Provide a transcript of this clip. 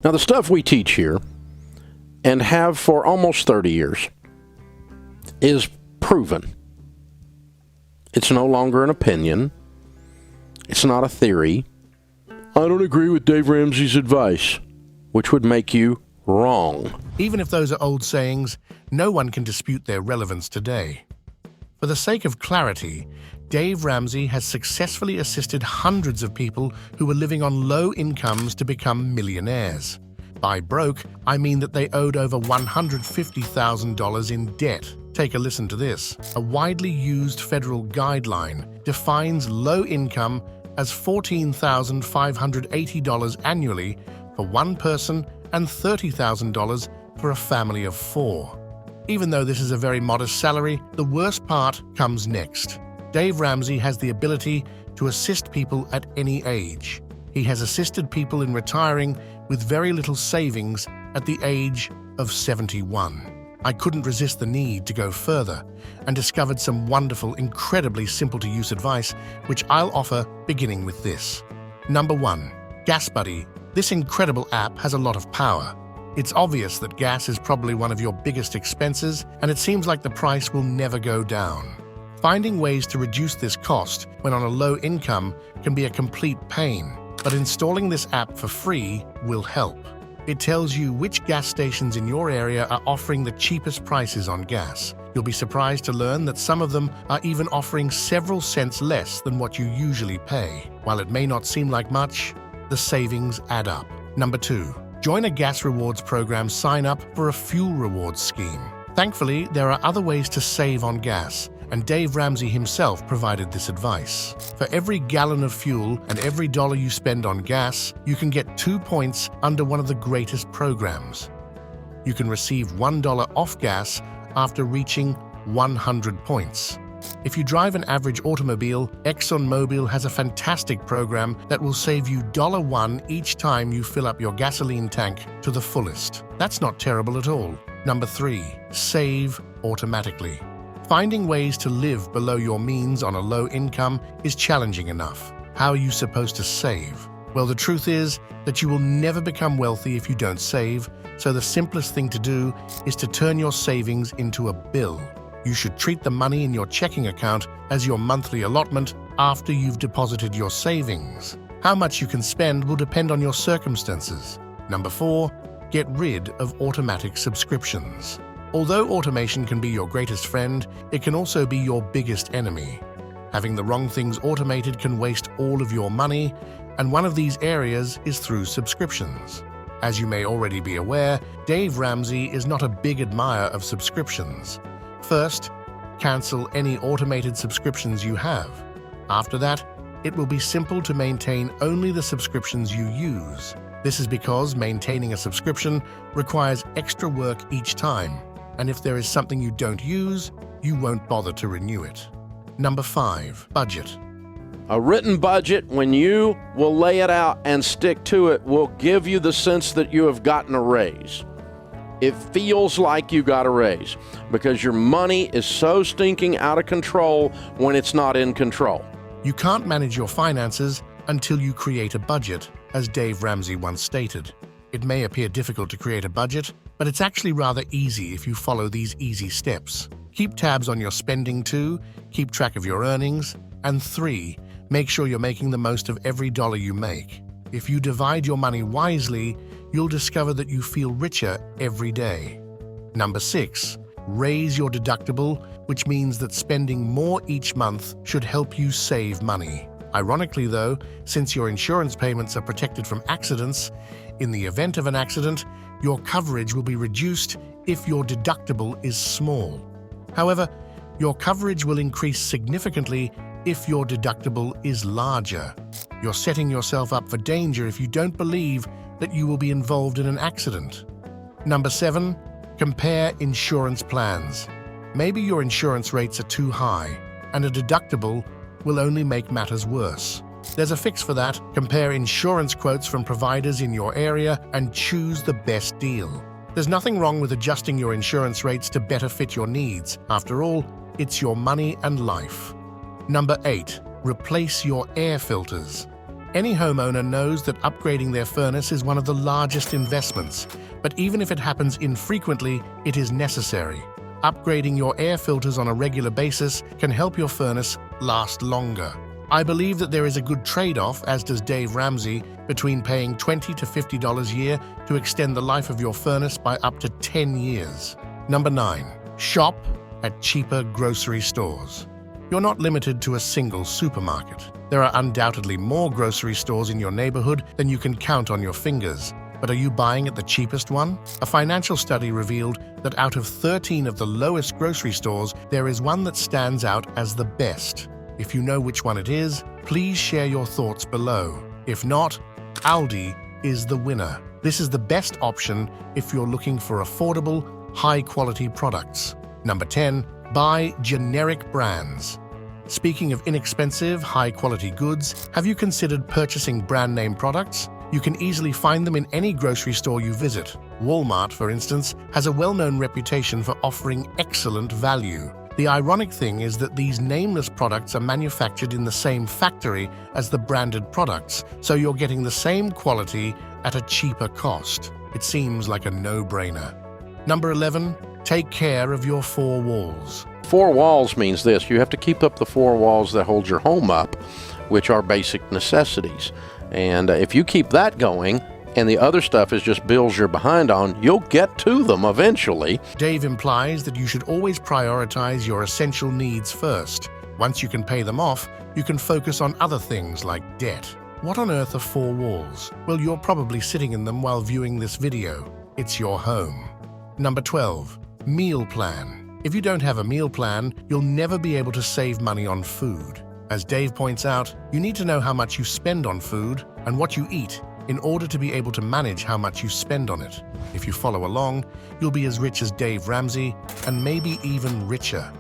Now, the stuff we teach here, and have for almost 30 years, is proven. It's no longer an opinion. It's not a theory. I don't agree with Dave Ramsey's advice, which would make you wrong. Even if those are old sayings, no one can dispute their relevance today. For the sake of clarity, Dave Ramsey has successfully assisted hundreds of people who were living on low incomes to become millionaires. By broke, I mean that they owed over $150,000 in debt. Take a listen to this. A widely used federal guideline defines low income as $14,580 annually for one person and $30,000 for a family of 4. Even though this is a very modest salary, the worst part comes next. Dave Ramsey has the ability to assist people at any age. He has assisted people in retiring with very little savings at the age of 71. I couldn't resist the need to go further and discovered some wonderful, incredibly simple-to-use advice, which I'll offer beginning with this. Number 1. Gas Buddy. This incredible app has a lot of power. It's obvious that gas is probably one of your biggest expenses, and it seems like the price will never go down. Finding ways to reduce this cost when on a low income can be a complete pain, but installing this app for free will help. It tells you which gas stations in your area are offering the cheapest prices on gas. You'll be surprised to learn that some of them are even offering several cents less than what you usually pay. While it may not seem like much, the savings add up. Number 2. Join a gas rewards program. Sign up for a fuel rewards scheme. Thankfully, there are other ways to save on gas, and Dave Ramsey himself provided this advice. For every gallon of fuel and every dollar you spend on gas, you can get 2 points under one of the greatest programs. You can receive $1 off gas after reaching 100 points. If you drive an average automobile, ExxonMobil has a fantastic program that will save you $1 each time you fill up your gasoline tank to the fullest. That's not terrible at all. Number 3. Save automatically. Finding ways to live below your means on a low income is challenging enough. How are you supposed to save? Well, the truth is that you will never become wealthy if you don't save, so the simplest thing to do is to turn your savings into a bill. You should treat the money in your checking account as your monthly allotment after you've deposited your savings. How much you can spend will depend on your circumstances. Number 4. Get rid of automatic subscriptions. Although automation can be your greatest friend, it can also be your biggest enemy. Having the wrong things automated can waste all of your money, and one of these areas is through subscriptions. As you may already be aware, Dave Ramsey is not a big admirer of subscriptions. First, cancel any automated subscriptions you have. After that, it will be simple to maintain only the subscriptions you use. This is because maintaining a subscription requires extra work each time, and if there is something you don't use, you won't bother to renew it. Number 5. Budget. A written budget, when you will lay it out and stick to it, will give you the sense that you have gotten a raise. It feels like you got a raise because your money is so stinking out of control when it's not in control. You can't manage your finances until you create a budget, as Dave Ramsey once stated. It may appear difficult to create a budget, but it's actually rather easy if you follow these easy steps. Keep tabs on your spending too, keep track of your earnings, and 3. Make sure you're making the most of every dollar you make. If you divide your money wisely, you'll discover that you feel richer every day. Number 6. Raise your deductible, which means that spending more each month should help you save money. Ironically though, since your insurance payments are protected from accidents, in the event of an accident, your coverage will be reduced if your deductible is small. However, your coverage will increase significantly if your deductible is larger. You're setting yourself up for danger if you don't believe that you will be involved in an accident. Number 7. Compare insurance plans. Maybe your insurance rates are too high, and a deductible will only make matters worse. There's a fix for that. Compare insurance quotes from providers in your area and choose the best deal. There's nothing wrong with adjusting your insurance rates to better fit your needs. After all, it's your money and life. Number 8. Replace your air filters. Any homeowner knows that upgrading their furnace is one of the largest investments, but even if it happens infrequently, it is necessary. Upgrading your air filters on a regular basis can help your furnace last longer. I believe that there is a good trade-off, as does Dave Ramsey, between paying $20 to $50 a year to extend the life of your furnace by up to 10 years. Number 9. Shop at cheaper grocery stores. You're not limited to a single supermarket. There are undoubtedly more grocery stores in your neighborhood than you can count on your fingers. But are you buying at the cheapest one? A financial study revealed that out of 13 of the lowest grocery stores, there is one that stands out as the best. If you know which one it is, please share your thoughts below. If not, Aldi is the winner. This is the best option if you're looking for affordable, high-quality products. Number 10. Buy generic brands. Speaking of inexpensive, high-quality goods, have you considered purchasing brand-name products? You can easily find them in any grocery store you visit. Walmart, for instance, has a well-known reputation for offering excellent value. The ironic thing is that these nameless products are manufactured in the same factory as the branded products, so you're getting the same quality at a cheaper cost. It seems like a no-brainer. Number 11. Take care of your four walls. Four walls means this: you have to keep up the four walls that hold your home up, which are basic necessities. And if you keep that going, and the other stuff is just bills you're behind on, you'll get to them eventually. Dave implies that you should always prioritize your essential needs first. Once you can pay them off, you can focus on other things like debt. What on earth are four walls? Well, you're probably sitting in them while viewing this video. It's your home. Number 12. Meal plan. If you don't have a meal plan, you'll never be able to save money on food. As Dave points out, you need to know how much you spend on food and what you eat in order to be able to manage how much you spend on it. If you follow along, you'll be as rich as Dave Ramsey and maybe even richer.